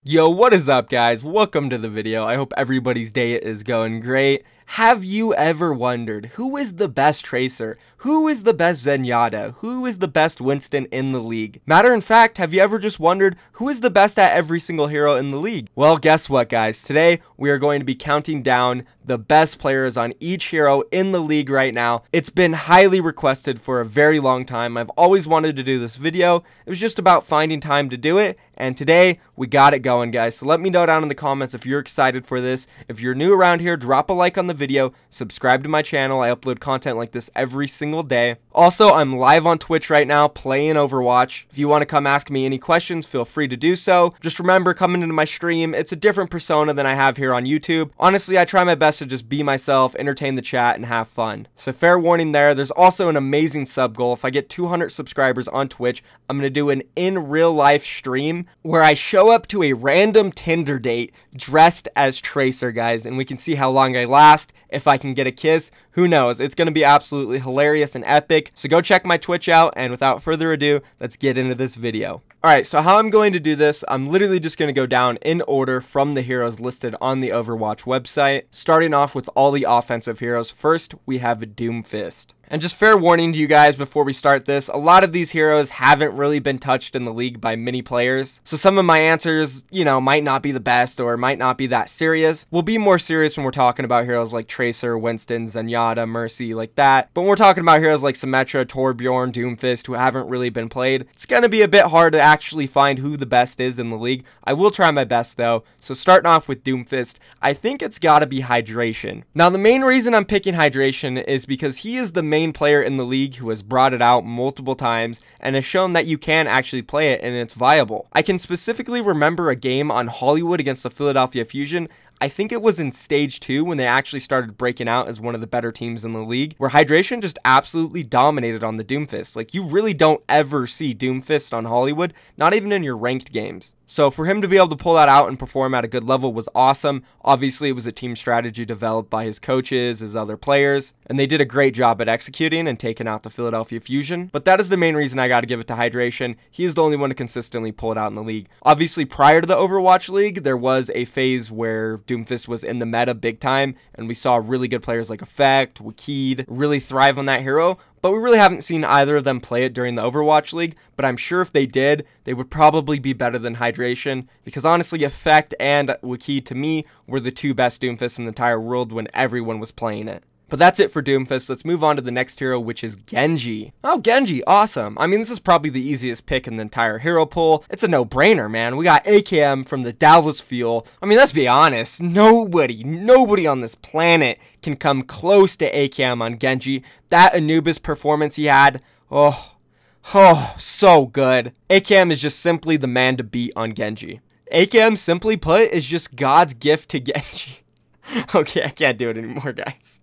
Yo, what is up guys? Welcome to the video. I hope everybody's day is going great. Have you ever wondered who is the best Tracer? Who is the best Zenyatta? Who is the best Winston in the league? Matter of fact, have you ever just wondered who is the best at every single hero in the league? Well, guess what guys? Today we are going to be counting down the best players on each hero in the league right now. It's been highly requested for a very long time. I've always wanted to do this video. It was just about finding time to do it, and today we got it going guys. So let me know down in the comments if you're excited for this. If you're new around here, drop a like on the video, subscribe to my channel. I upload content like this every single day. Also, I'm live on Twitch right now playing Overwatch. If you want to come ask me any questions, feel free to do so. Just remember, coming into my stream, it's a different persona than I have here on YouTube. Honestly, I try my best to just be myself, entertain the chat, and have fun. So fair warning there. There's also an amazing sub goal. If I get 200 subscribers on Twitch, I'm going to do an in real life stream where I show up to a random Tinder date dressed as Tracer, guys, and we can see how long I last. If I can get a kiss, who knows? It's going to be absolutely hilarious and epic. So go check my Twitch out, and without further ado, let's get into this video. Alright, so how I'm going to do this, I'm literally just going to go down in order from the heroes listed on the Overwatch website, starting off with all the offensive heroes. First, we have Doomfist. And just fair warning to you guys before we start this, a lot of these heroes haven't really been touched in the league by many players. So some of my answers, might not be the best or might not be that serious. We'll be more serious when we're talking about heroes like Tracer, Winston, Zenyatta, Mercy, like that. But when we're talking about heroes like Symmetra, Torbjorn, Doomfist, who haven't really been played, it's going to be a bit hard to actually find who the best is in the league. I will try my best though. So starting off with Doomfist, I think it's got to be Hydration. Now the main reason I'm picking Hydration is because he is the main player in the league who has brought it out multiple times and has shown that you can actually play it and it's viable. I can specifically remember a game on Hollywood against the Philadelphia Fusion. I think it was in stage 2 when they actually started breaking out as one of the better teams in the league, where Hydration just absolutely dominated on the Doomfist. Like, you really don't ever see Doomfist on Hollywood, not even in your ranked games. So for him to be able to pull that out and perform at a good level was awesome. Obviously, it was a team strategy developed by his coaches, his other players, and they did a great job at executing and taking out the Philadelphia Fusion. But that is the main reason I got to give it to Hydration. He is the only one to consistently pull it out in the league. Obviously, prior to the Overwatch League, there was a phase where Doomfist was in the meta big time, and we saw really good players like Effect, Wakid really thrive on that hero. But we really haven't seen either of them play it during the Overwatch League, but I'm sure if they did, they would probably be better than Hydration, because honestly, Effect and Wakid to me were the two best Doomfists in the entire world when everyone was playing it. But that's it for Doomfist. Let's move on to the next hero, which is Genji. Oh, Genji, awesome. I mean, this is probably the easiest pick in the entire hero pool. It's a no-brainer, man. We got AKM from the Dallas Fuel. I mean, let's be honest. Nobody on this planet can come close to AKM on Genji. That Anubis performance he had, oh, so good. AKM is just simply the man to beat on Genji. AKM, simply put, is just God's gift to Genji. Okay, I can't do it anymore, guys.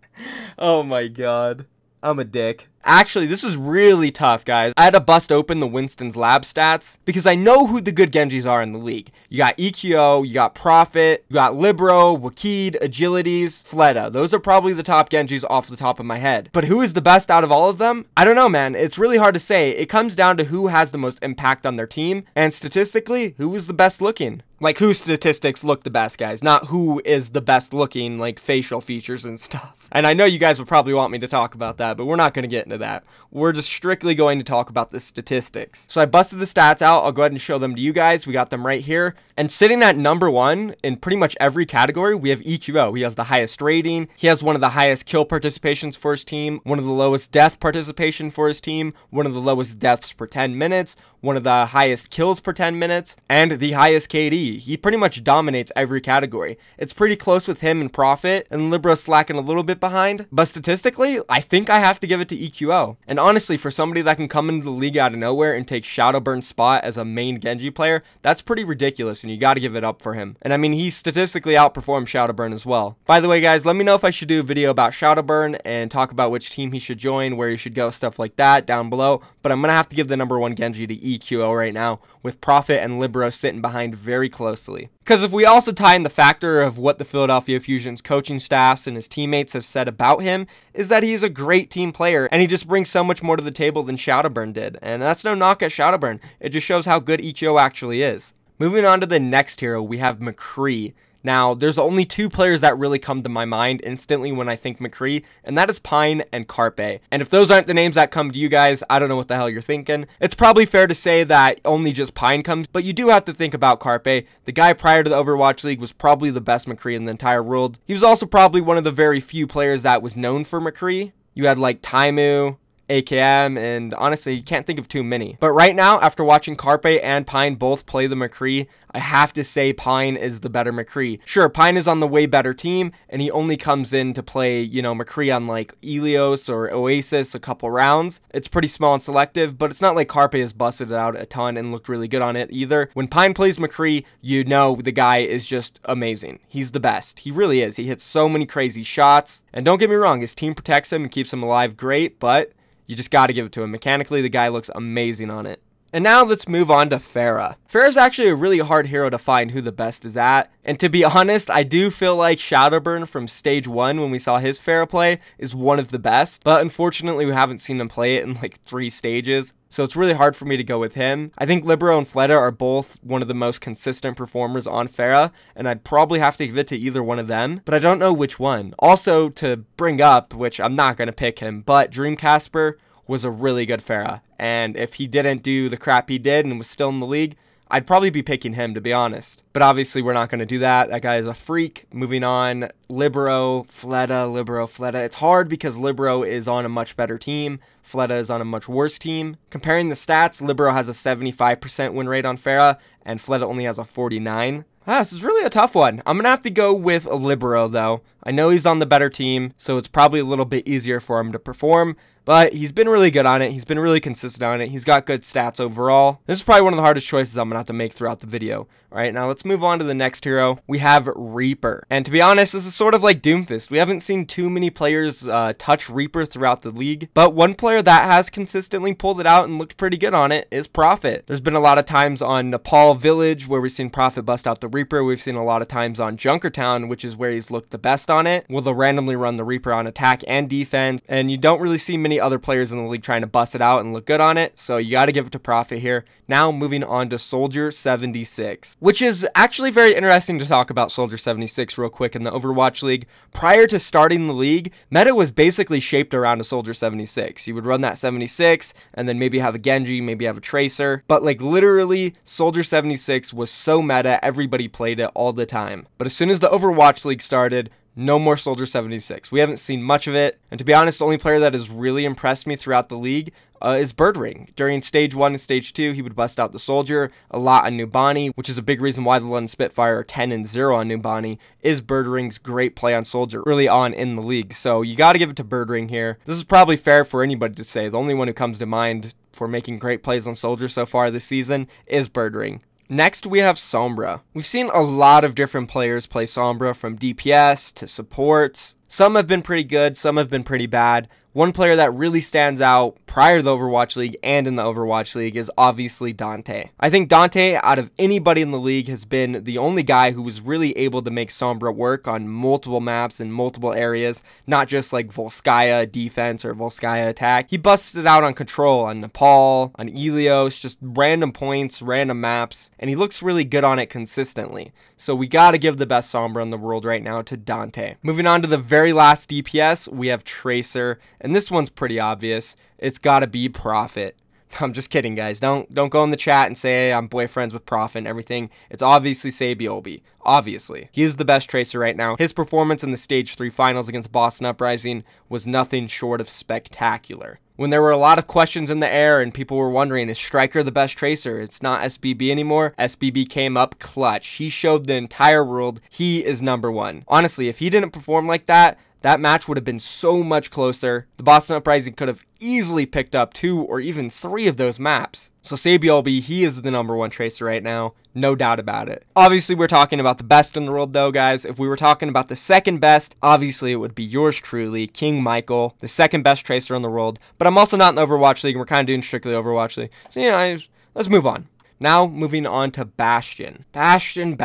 Oh my god. I'm a dick. Actually, this is really tough, guys. I had to bust open the Winston's lab stats because I know who the good Genjis are in the league. You got EQO, you got Prophet, you got Libero, Wakid, Agilities, Fleta. Those are probably the top Genjis off the top of my head. But who is the best out of all of them? I don't know, man. It's really hard to say. It comes down to who has the most impact on their team, and statistically, who is the best looking. Like, whose statistics look the best, guys, not who is the best looking, like, facial features and stuff. And I know you guys would probably want me to talk about that, but we're not going to get into that. We're just strictly going to talk about the statistics. So I busted the stats out. I'll go ahead and show them to you guys. We got them right here. And sitting at number 1 in pretty much every category, we have EQO. He has the highest rating. He has one of the highest kill participations for his team, one of the lowest death participation for his team, one of the lowest deaths per 10 minutes, one of the highest kills per 10 minutes, and the highest KD. He pretty much dominates every category. It's pretty close with him and Prophet, and Libero slacking a little bit behind. But statistically, I think I have to give it to EQO. And honestly, for somebody that can come into the league out of nowhere and take Shadowburn's spot as a main Genji player, that's pretty ridiculous, and you gotta give it up for him. And I mean, he statistically outperformed Shadowburn as well. By the way, guys, let me know if I should do a video about Shadowburn and talk about which team he should join, where he should go, stuff like that down below. But I'm gonna have to give the number 1 Genji to EQO right now, with Prophet and Libero sitting behind very closely. Because if we also tie in the factor of what the Philadelphia Fusion's coaching staffs and his teammates have said about him, is that he's a great team player, and he just brings so much more to the table than Shadowburn did. And that's no knock at Shadowburn, it just shows how good EQO actually is. Moving on to the next hero, we have McCree. Now, there's only two players that really come to my mind instantly when I think McCree, and that is Pine and Carpe. And if those aren't the names that come to you guys, I don't know what the hell you're thinking. It's probably fair to say that only just Pine comes, but you do have to think about Carpe. The guy prior to the Overwatch League was probably the best McCree in the entire world. He was also probably one of the very few players that was known for McCree. You had like Taimu, AKM, and honestly, you can't think of too many. But right now, after watching Carpe and Pine both play the McCree, I have to say Pine is the better McCree. Sure, Pine is on the way better team, and he only comes in to play, you know, McCree on like Ilios or Oasis a couple rounds. It's pretty small and selective, but it's not like Carpe has busted it out a ton and looked really good on it either. When Pine plays McCree, you know the guy is just amazing. He's the best. He really is. He hits so many crazy shots, and don't get me wrong, his team protects him and keeps him alive great, but you just got to give it to him. Mechanically, the guy looks amazing on it. And now let's move on to Pharah. Pharah's actually a really hard hero to find who the best is at. And to be honest, I do feel like Shadowburn from stage 1 when we saw his Pharah play is one of the best. But unfortunately, we haven't seen him play it in like 3 stages. So it's really hard for me to go with him. I think Libero and Fleta are both one of the most consistent performers on Pharah, and I'd probably have to give it to either one of them, but I don't know which one. Also, to bring up, which I'm not going to pick him, but Dream Casper was a really good Pharah, and if he didn't do the crap he did and was still in the league, I'd probably be picking him, to be honest. But obviously, we're not going to do that. That guy is a freak. Moving on, Libero, Fleta, Libero, Fleta. It's hard because Libero is on a much better team. Fleta is on a much worse team. Comparing the stats, Libero has a 75% win rate on Pharah, and Fleta only has a 49%. This is really a tough one. I'm going to have to go with a Libero, though. I know he's on the better team, so it's probably a little bit easier for him to perform, but he's been really good on it. He's been really consistent on it. He's got good stats overall. This is probably one of the hardest choices I'm going to have to make throughout the video. All right, now let's move on to the next hero. We have Reaper. And to be honest, this is sort of like Doomfist. We haven't seen too many players touch Reaper throughout the league, but one player that has consistently pulled it out and looked pretty good on it is Prophet. There's been a lot of times on Nepal Village where we've seen Prophet bust out the Reaper. We've seen a lot of times on Junkertown, which is where he's looked the best on it. Well, they'll randomly run the Reaper on attack and defense, and you don't really see many other players in the league trying to bust it out and look good on it, so you got to give it to Prophet here. Now moving on to Soldier 76, which is actually very interesting to talk about Soldier 76 real quick in the Overwatch League. Prior to starting the league, meta was basically shaped around a Soldier 76. You would run that 76 and then maybe have a Genji, maybe have a Tracer, but like literally Soldier 76 was so meta, everybody played it all the time. But as soon as the Overwatch League started, no more Soldier 76. We haven't seen much of it, and to be honest, the only player that has really impressed me throughout the league is Birdring. During stage 1 and stage 2, he would bust out the Soldier a lot on Numbani, which is a big reason why the London Spitfire are 10-0 on Numbani, is Birdring's great play on Soldier early on in the league. So you got to give it to Birdring here. This is probably fair for anybody to say. The only one who comes to mind for making great plays on Soldier so far this season is Birdring. Next, we have Sombra. We've seen a lot of different players play Sombra, from DPS to supports. Some have been pretty good, some have been pretty bad. One player that really stands out prior to the Overwatch League and in the Overwatch League is obviously Dante. I think Dante, out of anybody in the league, has been the only guy who was really able to make Sombra work on multiple maps in multiple areas, not just like Volskaya defense or Volskaya attack. He busted out on control, on Nepal, on Ilios, just random points, random maps, and he looks really good on it consistently. So we gotta give the best Sombra in the world right now to Dante. Moving on to the very last DPS, we have Tracer, and this one's pretty obvious. It's gotta be Prophet. I'm just kidding, guys. Don't go in the chat and say, hey, I'm boyfriends with Prophet and everything. It's obviously Sabiobi. Obviously. He is the best Tracer right now. His performance in the Stage 3 finals against Boston Uprising was nothing short of spectacular. When there were a lot of questions in the air and people were wondering, is Striker the best Tracer? It's not SBB anymore. SBB came up clutch. He showed the entire world he is #1. Honestly, if he didn't perform like that, that match would have been so much closer. The Boston Uprising could have easily picked up 2 or even 3 of those maps. So Sabiobi, he is the #1 Tracer right now. No doubt about it. Obviously, we're talking about the best in the world though, guys. If we were talking about the second best, obviously it would be yours truly, KINGmykL, the second best Tracer in the world. But I'm also not in the Overwatch League, and we're kind of doing strictly Overwatch League. So, you know, let's move on. Now, moving on to Bastion. Bastion.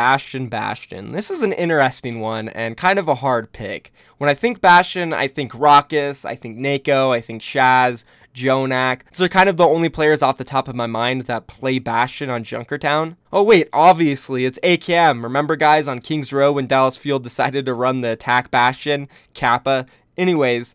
This is an interesting one and kind of a hard pick. When I think Bastion, I think Raucus, I think Nako, I think Shaz, Jonak. These are kind of the only players off the top of my mind that play Bastion on Junkertown. Oh wait, obviously, it's AKM. Remember guys on Kings Row when Dallas Field decided to run the attack Bastion? Kappa. Anyways,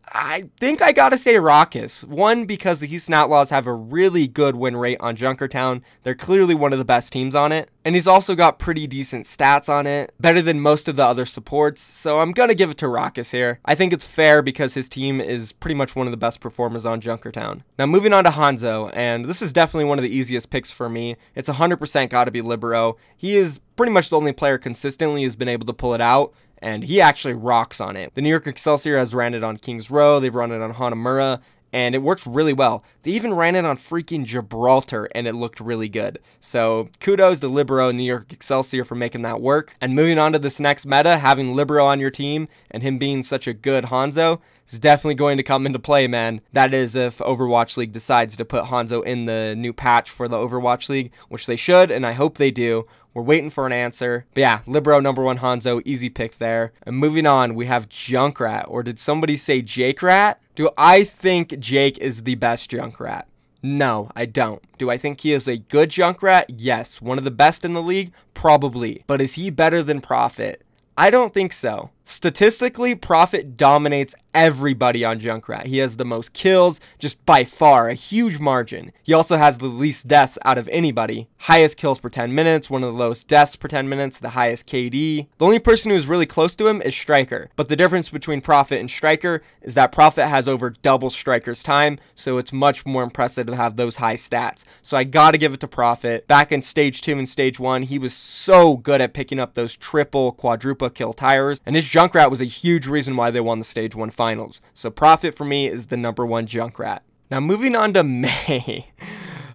I think I gotta say Raucus. One, because the Houston Outlaws have a really good win rate on Junkertown. They're clearly one of the best teams on it. And he's also got pretty decent stats on it. Better than most of the other supports. So I'm gonna give it to Raucus here. I think it's fair because his team is pretty much one of the best performers on Junkertown. Now moving on to Hanzo. And this is definitely one of the easiest picks for me. It's 100% gotta be Libero. He is pretty much the only player consistently who's been able to pull it out. And he actually rocks on it. The New York Excelsior has ran it on Kings Row. They've run it on Hanamura. And it works really well. They even ran it on freaking Gibraltar, and it looked really good. So kudos to Libero and New York Excelsior for making that work. And moving on to this next meta, having Libero on your team and him being such a good Hanzo is definitely going to come into play, man. That is if Overwatch League decides to put Hanzo in the new patch for the Overwatch League, which they should, and I hope they do. We're waiting for an answer. But yeah, Libero #1 Hanzo, easy pick there. And moving on, we have Junkrat. Or did somebody say Jake-Rat? Do I think Jake is the best Junkrat? No, I don't. Do I think he is a good Junkrat? Yes. One of the best in the league? Probably. But is he better than Prophet? I don't think so. Statistically, Prophet dominates everybody on Junkrat. He has the most kills, just by far, a huge margin. He also has the least deaths out of anybody. Highest kills per 10 minutes, one of the lowest deaths per 10 minutes, the highest KD. The only person who is really close to him is Striker. But the difference between Prophet and Striker is that Prophet has over double Striker's time, so it's much more impressive to have those high stats. So I gotta give it to Prophet. Back in Stage 2 and Stage 1, he was so good at picking up those triple, quadruple kill tires, and his Junkrat was a huge reason why they won the Stage 1 finals. So Prophet for me is the #1 Junkrat. Now moving on to Mei.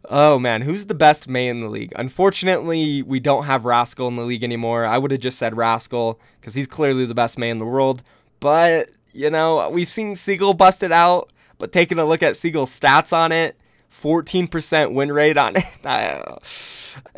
Oh man, who's the best Mei in the league? Unfortunately, we don't have Rascal in the league anymore. I would have just said Rascal because he's clearly the best Mei in the world. But, you know, we've seen Seagull bust it out, but taking a look at Seagull's stats on it, 14% win rate on it,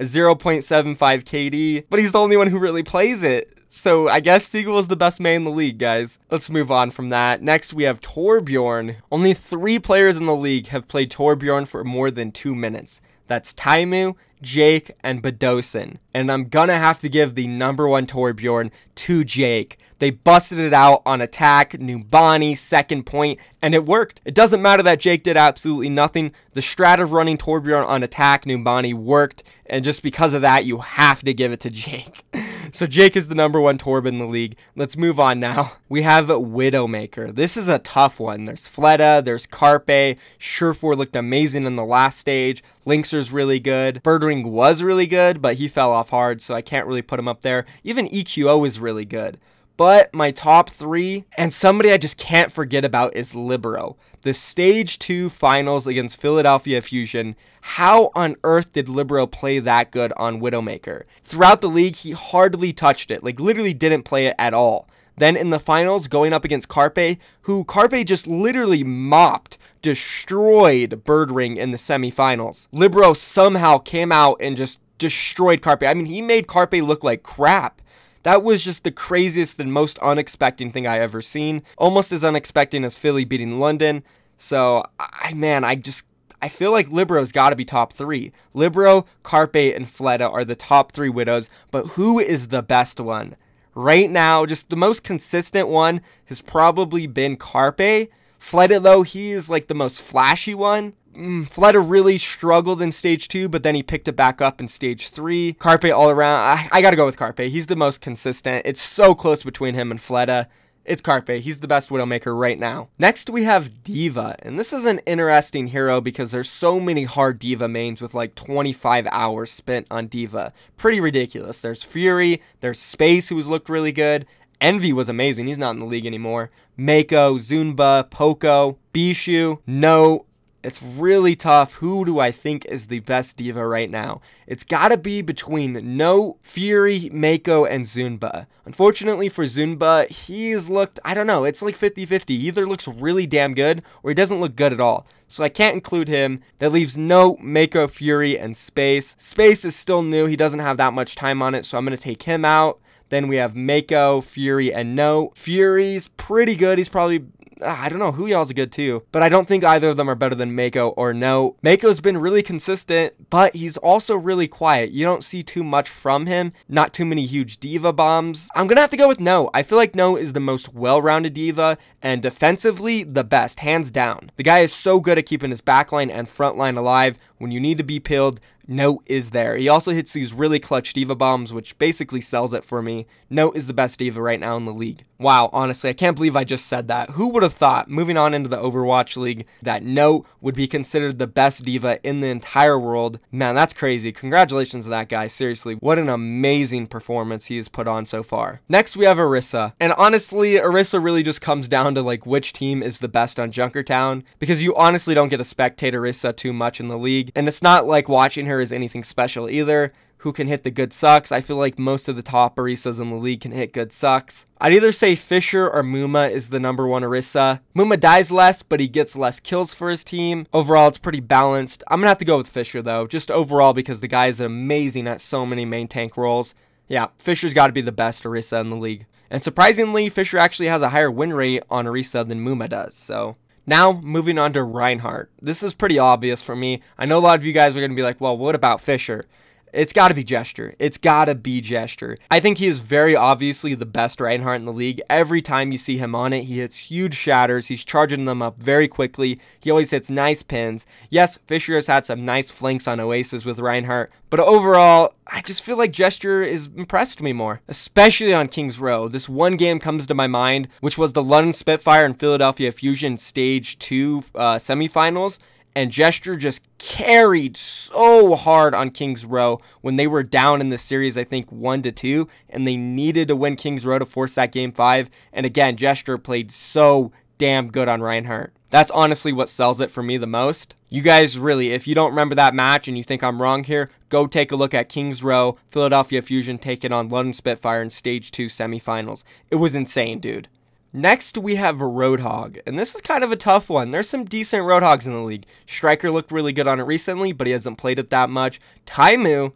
0.75 KD, but he's the only one who really plays it. So I guess Seagull is the best Mei in the league, guys. Let's move on from that. Next, we have Torbjorn. Only 3 players in the league have played Torbjorn for more than 2 minutes. That's Taimu, Jake, and Badosin. And I'm gonna have to give the #1 Torbjorn to Jake. They busted it out on attack, Numbani, second point, and it worked. It doesn't matter that Jake did absolutely nothing. The strat of running Torbjorn on attack, Numbani worked, and just because of that, you have to give it to Jake. So Jake is the #1 Torb in the league. Let's move on now. We have Widowmaker. This is a tough one. There's Fleta, there's Carpe. Surefour looked amazing in the last stage. Linkser's really good. Birdring was really good, but he fell off hard, so I can't really put him up there. Even EQO is really good. But my top 3, and somebody I just can't forget about, is Libero. The Stage 2 finals against Philadelphia Fusion. How on earth did Libero play that good on Widowmaker? Throughout the league, he hardly touched it. Like, literally didn't play it at all. Then in the finals, going up against Carpe, who Carpe just literally mopped, destroyed Birdring in the semifinals. Libero somehow came out and just destroyed Carpe. I mean, he made Carpe look like crap. That was just the craziest and most unexpected thing I ever seen. Almost as unexpected as Philly beating London. So, I feel like Libero's got to be top 3. Libero, Carpe, and Fleta are the top 3 Widows. But who is the best one? Right now, just the most consistent one has probably been Carpe. Fleta, though, he is like the most flashy one. Fleta really struggled in Stage 2, but then he picked it back up in Stage 3. Carpe all around. I gotta go with Carpe. He's the most consistent. It's so close between him and Fleta. It's Carpe. He's the best Widowmaker right now. Next, we have D.Va, and this is an interesting hero because there's so many hard D.Va mains with like 25 hours spent on D.Va. Pretty ridiculous. There's Fury, there's Space, who's looked really good. Envy was amazing. He's not in the league anymore. Mako, Zunba, Poco, Bishu, No. It's really tough. Who do I think is the best D.Va right now? It's gotta be between No, Fury, Mako, and Zunba. Unfortunately for Zunba, he's looked, I don't know, it's like 50-50. He either looks really damn good, or he doesn't look good at all. So I can't include him. That leaves No, Mako, Fury, and Space. Space is still new. He doesn't have that much time on it, so I'm gonna take him out. Then we have Mako, Fury, and No. Fury's pretty good. He's probably, I don't know, who y'all's good too, but I don't think either of them are better than Mako or No. Mako's been really consistent, but he's also really quiet. You don't see too much from him, not too many huge D.Va bombs. I'm gonna have to go with No. I feel like No is the most well-rounded D.Va, and defensively, the best, hands down. The guy is so good at keeping his backline and frontline alive. When you need to be pilled, No is there. He also hits these really clutch D.Va bombs, which basically sells it for me. No is the best D.Va right now in the league. Wow, honestly, I can't believe I just said that. Who would have thought, moving on into the Overwatch League, that No would be considered the best D.Va in the entire world? Man, that's crazy. Congratulations to that guy. Seriously, what an amazing performance he has put on so far. Next, we have Orisa. And honestly, Orisa really just comes down to like which team is the best on Junkertown, because you honestly don't get to spectate Orisa too much in the league. And it's not like watching her is anything special either. Who can hit the good sucks? I feel like most of the top Orisas in the league can hit good sucks. I'd either say Fisher or Muma is the #1 Orisa. Muma dies less, but he gets less kills for his team. Overall, it's pretty balanced. I'm gonna have to go with Fisher though, just overall because the guy is amazing at so many main tank roles. Yeah, Fisher's got to be the best Orisa in the league. And surprisingly, Fisher actually has a higher win rate on Orisa than Muma does, so... Now, moving on to Reinhardt. This is pretty obvious for me. I know a lot of you guys are going to be like, well, what about Fisher? It's got to be Gesture. It's got to be Gesture. I think he is very obviously the best Reinhardt in the league. Every time you see him on it, he hits huge shatters. He's charging them up very quickly. He always hits nice pins. Yes, Fisher has had some nice flanks on Oasis with Reinhardt, but overall, I just feel like Gesture has impressed me more, especially on King's Row. This one game comes to my mind, which was the London Spitfire and Philadelphia Fusion Stage 2 semifinals. And Gesture just carried so hard on King's Row when they were down in the series, I think 1-2, and they needed to win King's Row to force that game 5. And again, Gesture played so damn good on Reinhardt. That's honestly what sells it for me the most. You guys really, if you don't remember that match and you think I'm wrong here, go take a look at King's Row, Philadelphia Fusion taking on London Spitfire in Stage 2 semifinals. It was insane, dude. Next, we have Roadhog, and this is kind of a tough one. There's some decent Roadhogs in the league. Striker looked really good on it recently, but he hasn't played it that much. Taimu,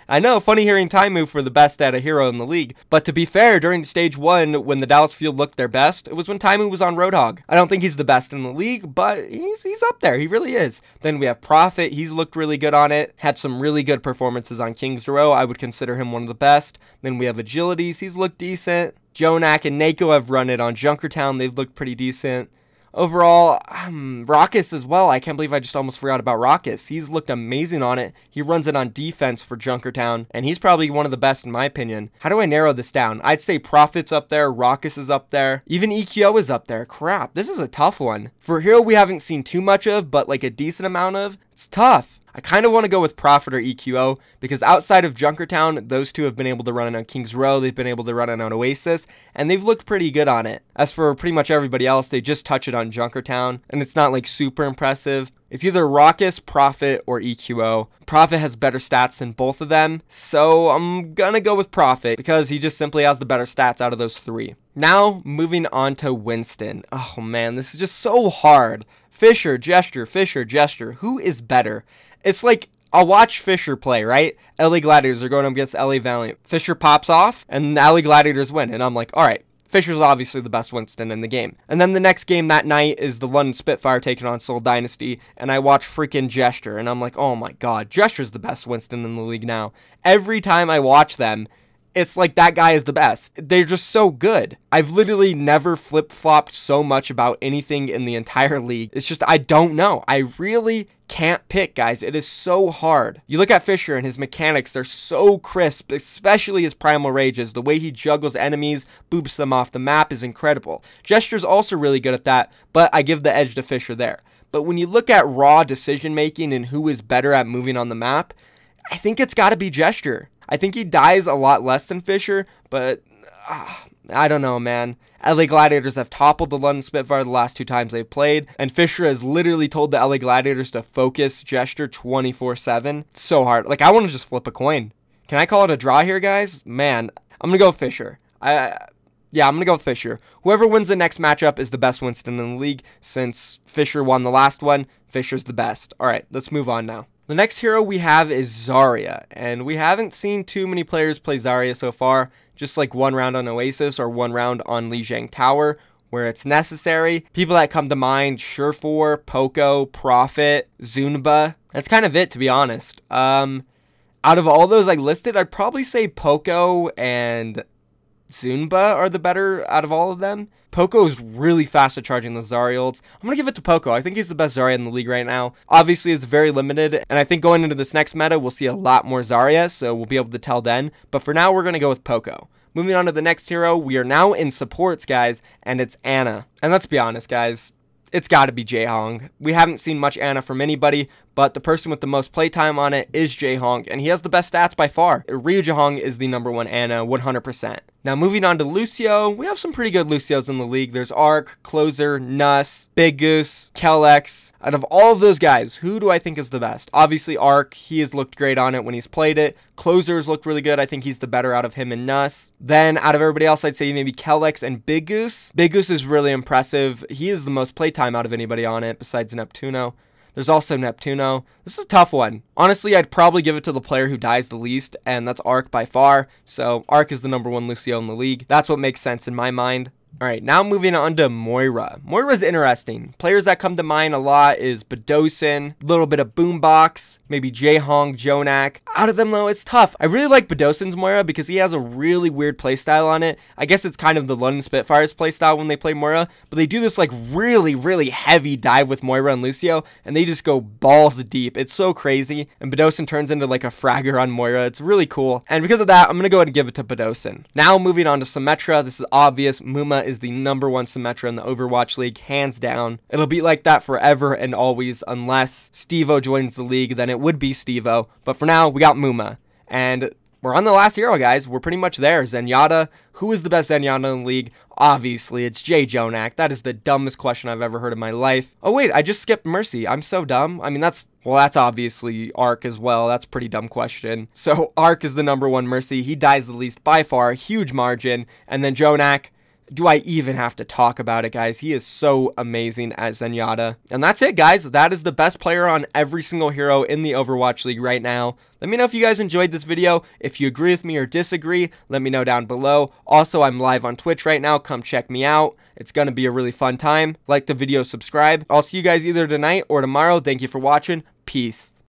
I know, funny hearing Taimu for the best at a hero in the league, but to be fair, during Stage 1, when the Dallas field looked their best, it was when Taimu was on Roadhog. I don't think he's the best in the league, but he's up there. He really is. Then we have Prophet. He's looked really good on it. Had some really good performances on King's Row. I would consider him one of the best. Then we have Agilities. He's looked decent. Jonak and Nako have run it on Junkertown. They've looked pretty decent. Overall, Raucus as well. I can't believe I just almost forgot about Raucus. He's looked amazing on it. He runs it on defense for Junkertown, and he's probably one of the best in my opinion. How do I narrow this down? I'd say Prophet's up there, Raucus is up there, even EQO is up there. Crap, this is a tough one. For a hero we haven't seen too much of, but like a decent amount of, it's tough. I kind of want to go with Prophet or EQO because outside of Junkertown, those two have been able to run it on King's Row, they've been able to run it on Oasis, and they've looked pretty good on it. As for pretty much everybody else, they just touch it on Junkertown, and it's not like super impressive. It's either Raucus, Prophet, or EQO. Prophet has better stats than both of them, so I'm gonna go with Prophet because he just simply has the better stats out of those three. Now, moving on to Winston. Oh man, this is just so hard. Fisher, Gesture, who is better? It's like, I'll watch Fisher play, right? LA Gladiators are going up against LA Valiant. Fisher pops off, and the LA Gladiators win, and I'm like, alright, Fisher's obviously the best Winston in the game. And then the next game that night is the London Spitfire taking on Seoul Dynasty, and I watch freaking Gesture, and I'm like, oh my god, Gesture's the best Winston in the league now. Every time I watch them, it's like that guy is the best. They're just so good. I've literally never flip-flopped so much about anything in the entire league. It's just, I don't know. I really can't pick, guys. It is so hard. You look at Fisher and his mechanics, they're so crisp, especially his Primal Rages. The way he juggles enemies, boops them off the map is incredible. Gesture's also really good at that, but I give the edge to Fisher there. But when you look at raw decision-making and who is better at moving on the map, I think it's got to be Gesture. I think he dies a lot less than Fisher, but I don't know, man. LA Gladiators have toppled the London Spitfire the last 2 times they've played, and Fisher has literally told the LA Gladiators to focus gesture 24/7. It's so hard. Like, I want to just flip a coin. Can I call it a draw here, guys? Man, I'm going to go with Fisher. Yeah, I'm going to go with Fisher. Whoever wins the next matchup is the best Winston in the league. Since Fisher won the last one, Fisher's the best. All right, let's move on now. The next hero we have is Zarya, and we haven't seen too many players play Zarya so far, just like 1 round on Oasis or 1 round on Lijiang Tower, where it's necessary. People that come to mind, Surefour, Poco, Prophet, Zunba. That's kind of it, to be honest. Out of all those I listed, I'd probably say Poco and Zunba are the better out of all of them. Poco is really fast at charging the Zarya ults. I'm going to give it to Poco. I think he's the best Zarya in the league right now. Obviously, it's very limited, and I think going into this next meta, we'll see a lot more Zarya, so we'll be able to tell then. But for now, we're going to go with Poco. Moving on to the next hero, we are now in supports, guys, and it's Ana. And let's be honest, guys, it's got to be Jaehong. We haven't seen much Ana from anybody, but the person with the most playtime on it is Jaehong, and he has the best stats by far. Ryu Jaehong is the #1 Ana, 100%. Now, moving on to Lucio, we have some pretty good Lucios in the league. There's Arc, Closer, Nuss, Big Goose, KINGmykL. Out of all of those guys, who do I think is the best? Obviously, Arc, he has looked great on it when he's played it. Closer's looked really good. I think he's the better out of him and Nuss. Then, out of everybody else, I'd say maybe KINGmykL and Big Goose. Big Goose is really impressive. He is the most playtime out of anybody on it, besides Neptuno. There's also Neptuno. This is a tough one. Honestly, I'd probably give it to the player who dies the least, and that's Arc by far. So Arc is the #1 Lucio in the league. That's what makes sense in my mind. All right, now moving on to Moira. Moira's interesting. Players that come to mind a lot is Badossin, a little bit of Boombox, maybe Jaehong, Jonak. Out of them, though, it's tough. I really like Badossin's Moira because he has a really weird playstyle on it. I guess it's kind of the London Spitfires playstyle when they play Moira, but they do this like really, really heavy dive with Moira and Lucio, and they just go balls deep. It's so crazy, and Badossin turns into like a fragger on Moira. It's really cool, and because of that, I'm going to go ahead and give it to Badossin. Now, moving on to Symmetra. This is obvious. Muma is the #1 Symmetra in the Overwatch League, hands down. It'll be like that forever and always, unless Steve-O joins the league, then it would be Steve-O. But for now, we got Muma. And we're on the last hero, guys. We're pretty much there. Zenyatta. Who is the best Zenyatta in the league? Obviously, it's Jay Jonak. That is the dumbest question I've ever heard in my life. Oh, wait, I just skipped Mercy. I'm so dumb. I mean, that's obviously Arc as well. That's a pretty dumb question. So, Arc is the #1 Mercy. He dies the least by far. Huge margin. And then Jonak. Do I even have to talk about it, guys? He is so amazing as Zenyatta. And that's it, guys. That is the best player on every single hero in the Overwatch League right now. Let me know if you guys enjoyed this video. If you agree with me or disagree, let me know down below. Also, I'm live on Twitch right now. Come check me out. It's going to be a really fun time. Like the video, subscribe. I'll see you guys either tonight or tomorrow. Thank you for watching. Peace.